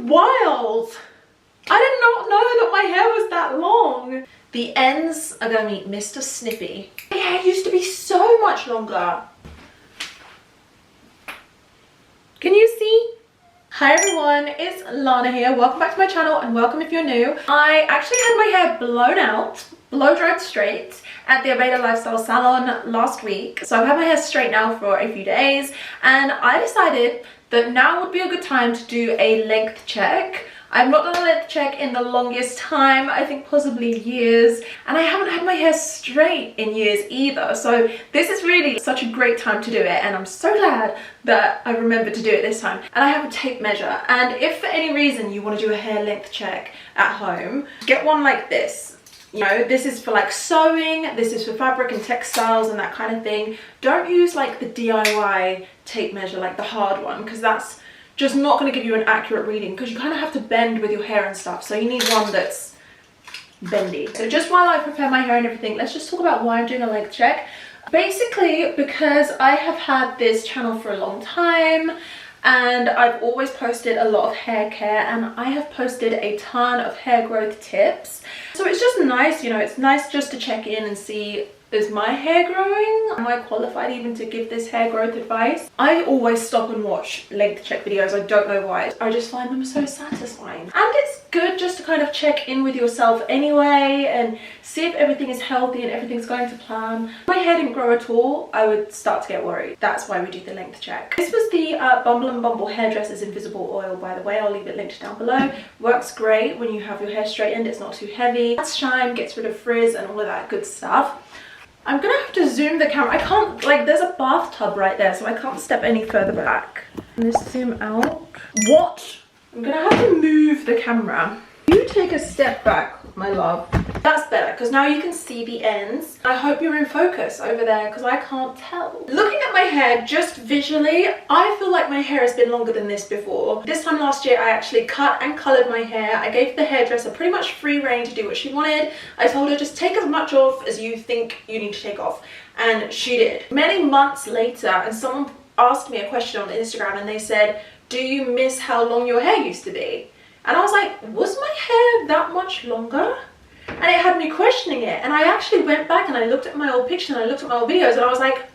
wild. I did not know that my hair was that long. The ends are going to be Mr. Snippy. My hair used to be so much longer. Can you see? Hi everyone, it's Lana here. Welcome back to my channel and welcome if you're new. I actually had my hair blown out, blow dried straight at the Aveda Lifestyle Salon last week. So I've had my hair straight now for a few days and I decided that now would be a good time to do a length check. I've not done a length check in the longest time, I think possibly years, and I haven't had my hair straight in years either. So this is really such a great time to do it, and I'm so glad that I remembered to do it this time. And I have a tape measure, and if for any reason you want to do a hair length check at home, get one like this. You know, this is for like sewing, this is for fabric and textiles and that kind of thing. Don't use like the DIY tape measure, like the hard one, because that's just not going to give you an accurate reading, because you kind of have to bend with your hair and stuff, so you need one that's bendy. So just while I prepare my hair and everything, let's just talk about why I'm doing a length check. Basically because I have had this channel for a long time and I've always posted a lot of hair care, and I have posted a ton of hair growth tips. So it's just nice, you know, it's nice just to check in and see, is my hair growing? Am I qualified even to give this hair growth advice? I always stop and watch length check videos. I don't know why. I just find them so satisfying. And it's good just to kind of check in with yourself anyway and see if everything is healthy and everything's going to plan. If my hair didn't grow at all, I would start to get worried. That's why we do the length check. This was the Bumble & Bumble Hairdresser's Invisible Oil, by the way. I'll leave it linked down below. Works great when you have your hair straightened. It's not too heavy. Adds shine, gets rid of frizz and all of that good stuff. I'm gonna have to zoom the camera. I can't, like, there's a bathtub right there, so I can't step any further back. Let's zoom out. What? I'm gonna have to move the camera. You take a step back, my love. That's better, because now you can see the ends. I hope you're in focus over there, because I can't tell. Looking at my hair just visually, I feel like my hair has been longer than this before. This time last year, I actually cut and coloured my hair. I gave the hairdresser pretty much free reign to do what she wanted. I told her just take as much off as you think you need to take off, and she did. Many months later, and someone asked me a question on Instagram, and they said, do you miss how long your hair used to be? And I was like, was my hair that much longer? And it had me questioning it. And I actually went back and I looked at my old pictures and I looked at my old videos, and I was like,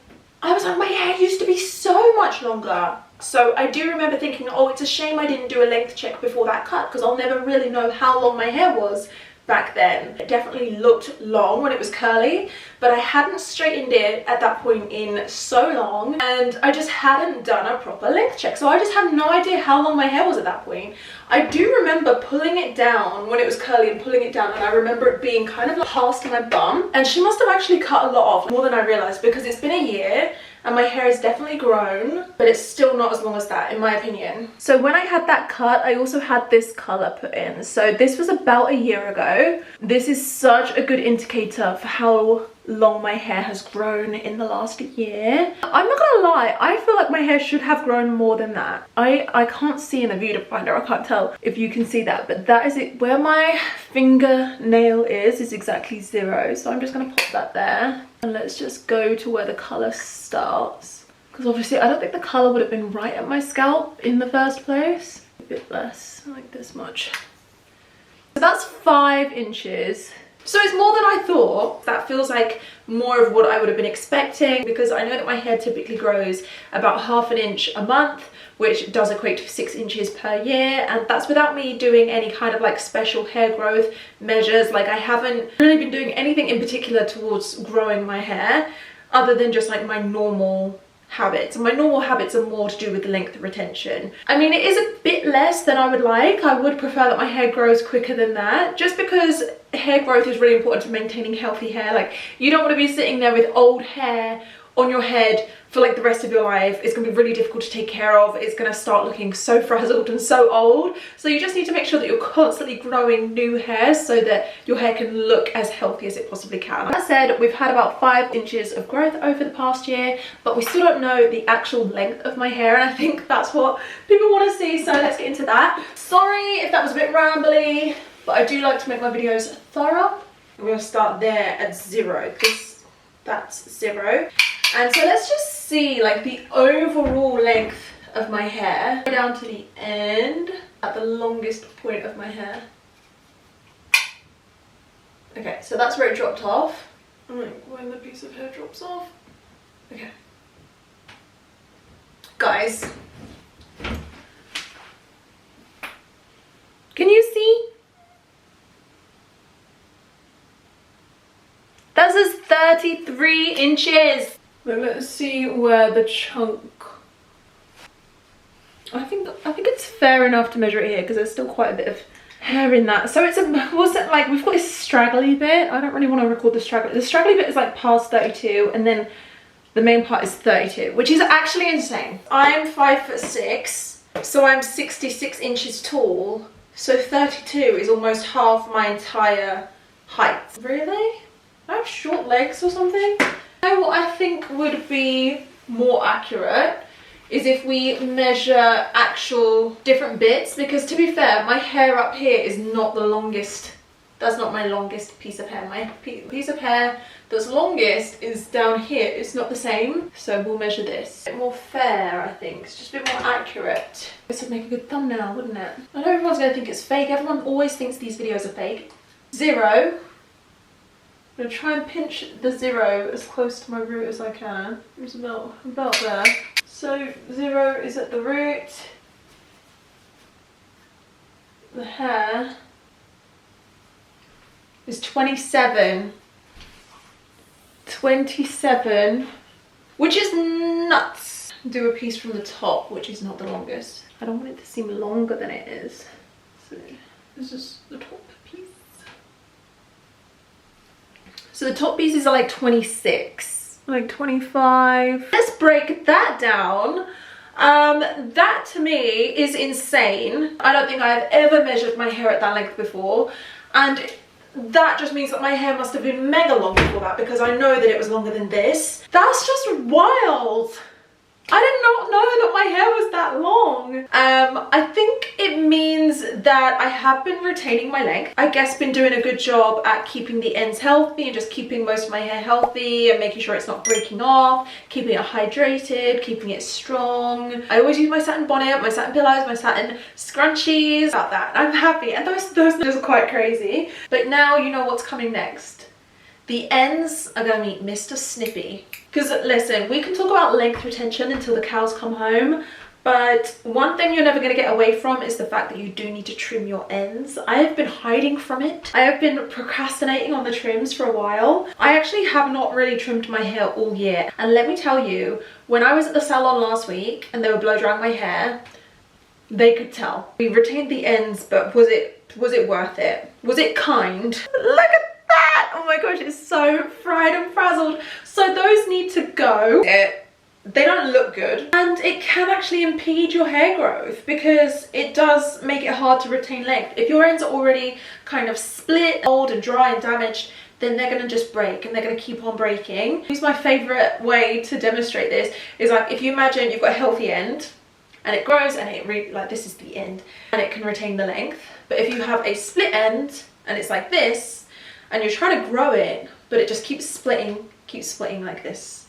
my hair used to be so much longer. So I do remember thinking, oh, it's a shame I didn't do a length check before that cut, because I'll never really know how long my hair was back then. It definitely looked long when it was curly, but I hadn't straightened it at that point in so long, and I just hadn't done a proper length check, so I just had no idea how long my hair was at that point. I do remember pulling it down when it was curly and pulling it down, and I remember it being kind of like past my bum, and she must have actually cut a lot off, more than I realized, because it's been a year and my hair has definitely grown, but it's still not as long as that, in my opinion. So when I had that cut, I also had this color put in. So this was about a year ago. This is such a good indicator for how long my hair has grown in the last year. I'm not gonna lie, I feel like my hair should have grown more than that. I can't see in the viewfinder, I can't tell if you can see that, but that is it. Where my fingernail is exactly 0, so I'm just gonna pop that there, and let's just go to where the color starts, because obviously I don't think the color would have been right at my scalp in the first place. A bit less, like this much. So that's 5 inches. So it's more than I thought. That feels like more of what I would have been expecting, because I know that my hair typically grows about ½ an inch a month, which does equate to 6 inches per year, and that's without me doing any kind of like special hair growth measures. Like, I haven't really been doing anything in particular towards growing my hair other than just like my normal habits, and my normal habits are more to do with the length retention. I mean, it is a bit less than I would like. I would prefer that my hair grows quicker than that, just because hair growth is really important to maintaining healthy hair. Like, you don't want to be sitting there with old hair on your head for like the rest of your life. It's gonna be really difficult to take care of. It's gonna start looking so frazzled and so old. So you just need to make sure that you're constantly growing new hair so that your hair can look as healthy as it possibly can. That said, we've had about 5 inches of growth over the past year, but we still don't know the actual length of my hair, and I think that's what people want to see, so let's get into that. Sorry if that was a bit rambly, but I do like to make my videos thorough. I'm gonna start there at 0, because that's 0. And so let's just see like the overall length of my hair down to the end. at the longest point of my hair. Okay, so that's where it dropped off. Like when the piece of hair drops off. Okay. Guys. Can you see? That says 33 inches. But let's see where the chunk. I think it's fair enough to measure it here because there's still quite a bit of hair in that. So it's wasn't like we've got this straggly bit. I don't really want to record the straggly. The straggly bit is like past 32, and then the main part is 32, which is actually insane. I'm 5'6", so I'm 66 inches tall. So 32 is almost half my entire height. Really? I have short legs or something. Now what I think would be more accurate is if we measure actual different bits, because to be fair, my hair up here is not the longest. That's not my longest piece of hair. My piece of hair that's longest is down here. It's not the same. So we'll measure this. A bit more fair, I think. It's just a bit more accurate. This would make a good thumbnail, wouldn't it? I know everyone's gonna think it's fake. Everyone always thinks these videos are fake. 0. I'm gonna try and pinch the 0 as close to my root as I can. It's about there. So 0 is at the root. The hair is 27. 27, which is nuts. Do a piece from the top, which is not the longest. I don't want it to seem longer than it is. So this is the top piece. So the top pieces are like 26, like 25. Let's break that down. That to me is insane. I don't think I've ever measured my hair at that length before, and that just means that my hair must have been mega long before that, because I know that it was longer than this. That's just wild. I did not know that my hair was that long. I think it means that I have been retaining my length. I guess been doing a good job at keeping the ends healthy and just keeping most of my hair healthy and making sure it's not breaking off, keeping it hydrated, keeping it strong. I always use my satin bonnet, my satin pillows, my satin scrunchies. About that, I'm happy. And those are quite crazy. But now you know what's coming next. The ends are going to meet Mr. Snippy. Because listen, we can talk about length retention until the cows come home, but one thing you're never going to get away from is the fact that you do need to trim your ends. I have been hiding from it. I have been procrastinating on the trims for a while. I actually have not really trimmed my hair all year. And let me tell you, when I was at the salon last week and they were blow drying my hair, they could tell. We retained the ends, but was it worth it? Was it kind? Look at that! Oh my gosh, it's so fried and frazzled. So those need to go. They don't look good, and it can actually impede your hair growth because it does make it hard to retain length. If your ends are already kind of split, old and dry and damaged, then they're gonna just break and they're gonna keep on breaking. Here's my favorite way to demonstrate this is like, if you imagine you've got a healthy end and it grows and it like this is the end and it can retain the length. But if you have a split end and it's like this and you're trying to grow it, but it just keeps splitting like this,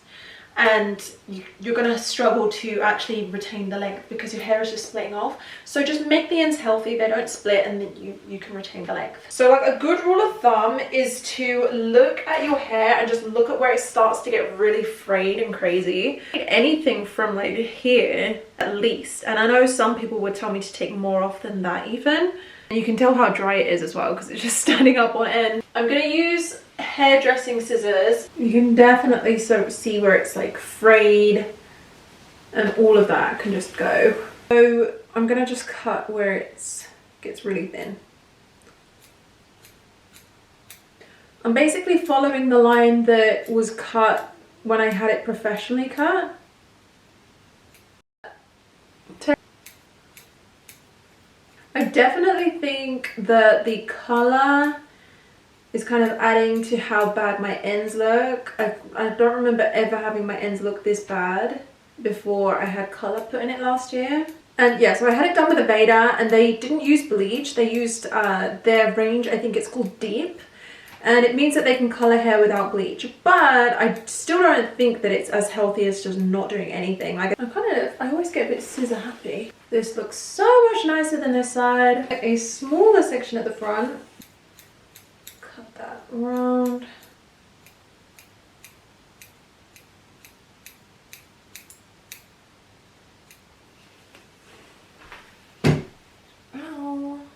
and you're gonna struggle to actually retain the length because your hair is just splitting off. So just make the ends healthy, they don't split, and then you can retain the length. So like a good rule of thumb is to look at your hair and just look at where it starts to get really frayed and crazy. Anything from like here at least, and I know some people would tell me to take more off than that even. And you can tell how dry it is as well because it's just standing up on end. I'm gonna use hairdressing scissors. You can definitely sort of see where it's like frayed and all of that can just go. So I'm gonna just cut where it gets really thin. I'm basically following the line that was cut when I had it professionally cut. I definitely think that the colour is kind of adding to how bad my ends look. I don't remember ever having my ends look this bad before I had colour put in it last year. And yeah, so I had it done with a Veda and they didn't use bleach. They used their range, I think it's called Deep. and it means that they can color hair without bleach, but I still don't think that it's as healthy as just not doing anything. Like, I always get a bit scissor happy. This looks so much nicer than this side. A smaller section at the front. Cut that around.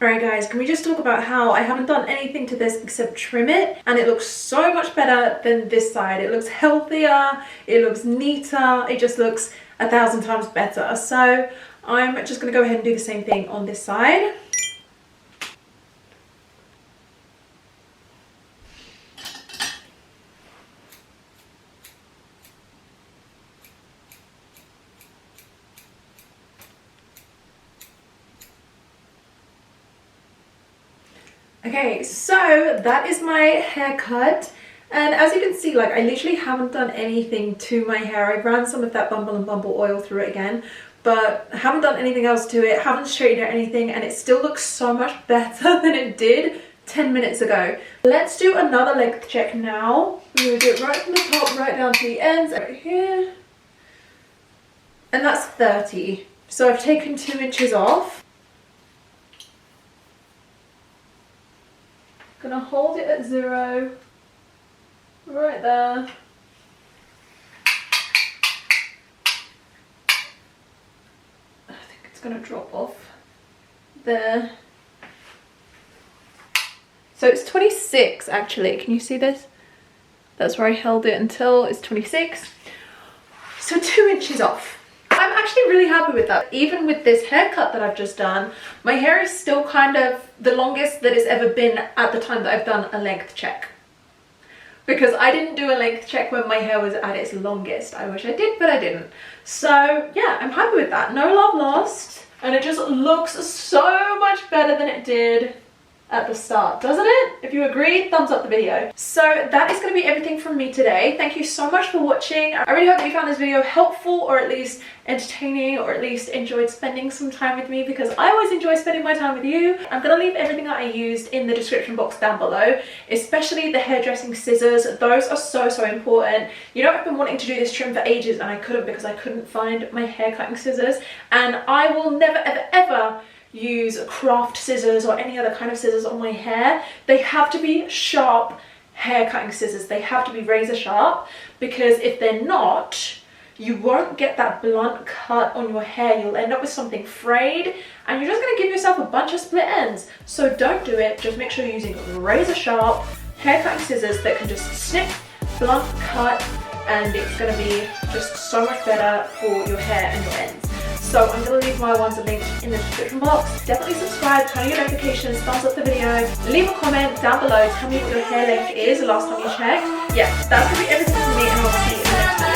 Alright guys, can we just talk about how I haven't done anything to this except trim it, and it looks so much better than this side. It looks healthier, it looks neater, it just looks 1,000 times better. So I'm just going to go ahead and do the same thing on this side. Okay, so that is my haircut, and as you can see, like, I literally haven't done anything to my hair. I ran some of that Bumble and Bumble oil through it again, but haven't done anything else to it, haven't straightened it or anything, and it still looks so much better than it did 10 minutes ago. Let's do another length check now. I'm going to do it right from the top, right down to the ends, right here. And that's 30. So I've taken 2 inches off. Gonna hold it at 0, right there. I think it's gonna drop off there. So it's 26 actually, can you see this? That's where I held it until it's 26. So 2 inches off. I'm actually really happy with that. Even with this haircut that I've just done, my hair is still kind of the longest that it's ever been at the time that I've done a length check. Because I didn't do a length check when my hair was at its longest. I wish I did, but I didn't. So yeah, I'm happy with that. No love lost. And it just looks so much better than it did at the start, doesn't it? If you agree, thumbs up the video. So that is going to be everything from me today. Thank you so much for watching. I really hope that you found this video helpful, or at least entertaining, or at least enjoyed spending some time with me, because I always enjoy spending my time with you. I'm going to leave everything that I used in the description box down below, especially the hairdressing scissors. Those are so important. You know, I've been wanting to do this trim for ages and I couldn't, because I couldn't find my hair cutting scissors, and I will never ever use craft scissors or any other kind of scissors on my hair. They have to be sharp hair cutting scissors. They have to be razor sharp, because if they're not, you won't get that blunt cut on your hair. You'll end up with something frayed, and you're just going to give yourself a bunch of split ends. So don't do it. Just make sure you're using razor sharp hair cutting scissors that can just snip, blunt cut, and it's going to be just so much better for your hair and your ends. So I'm going to leave my ones linked in the description box. Definitely subscribe, turn on your notifications, thumbs up the video, leave a comment down below, tell me what your hair length is the last time you checked. Yeah, that's going to be everything from me, and I'll see you in the next video.